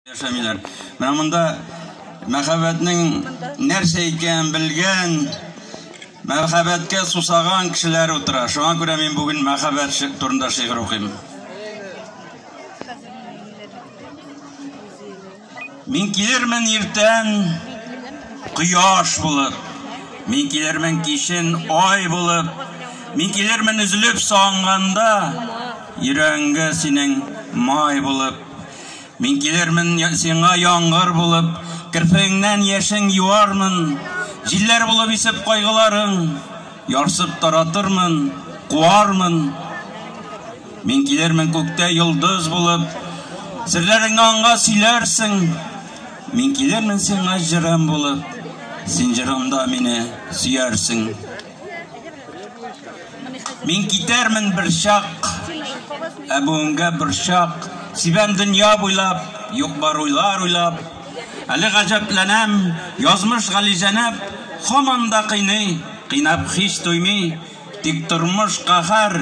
Yaşamıyorlar. Ben bunda мәхәббәтнең нәрсә икәнен белгән, мәхәббәткә сусаган кешеләр утыра. Шуңа күрә мин бүген мәхәббәт турында шигырь укыйм. Мин килермен иртән кояш булып, мин килермен кичен ай булып, мин килермен үзелеп сагынганда, йөрәгеңгә синең май булып. Мин килермен сиңа яңгыр булып, кирпегеңнән яшең юармын, җилләр булып исеп кайгыларың, ярсып таратырмын, куармын. Мин килермен күктә йолдыз булып, серләреңне аңа сөйләрсең. Мин килермен сиңа җырым булып, син җырымда мине сөярсең. Мин китәрмен бер чак, ә бүгенгә бер чак, сибәм дөнья буйлап, юк бар уйлар уйлап. Әле гаҗәпләнәм, язмыш Галиҗәнәп, һаман да кыйный, кыйнап һич туймый. Тик тормыш каһәр,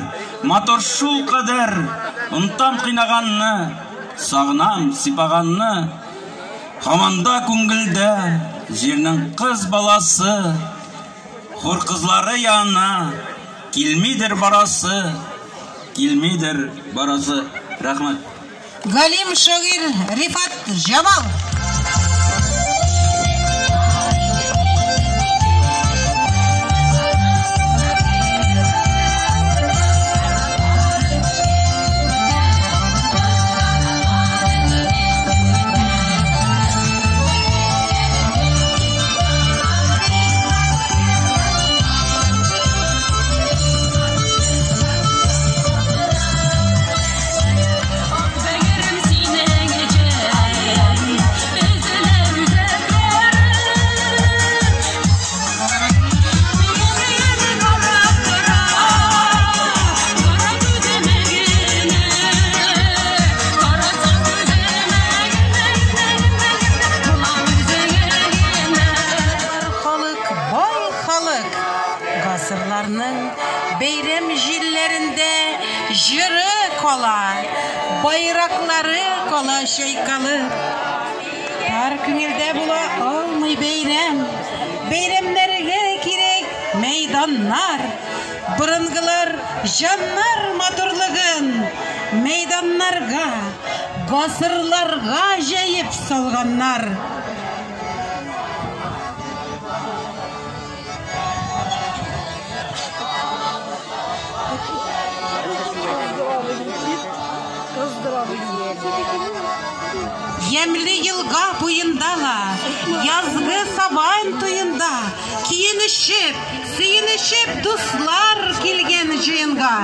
матур шул кадәр, онтам кыйнаганны, сагынам сипаганны. Һаман да күңелдә җирнең кыз баласы, хур кызлары янына килмидер барасы, килмидер барасы. Рәхмәт. Галим шагир Рифат Җамал. Гасырларның бәйрәм җилләрендә җыры кала, байраклары кала чайкалып. Һәр күңелдә була алмый бәйрәм, бәйрәмнәргә кирәк мәйданнар. Борынгылар җаннар матурлыгын мәйданнарга, гасырларга җәеп салганнар. Ямлы елга буендала, язгы сабан туенда, киенешеп, сөенешеп дуслар килгән җыенга.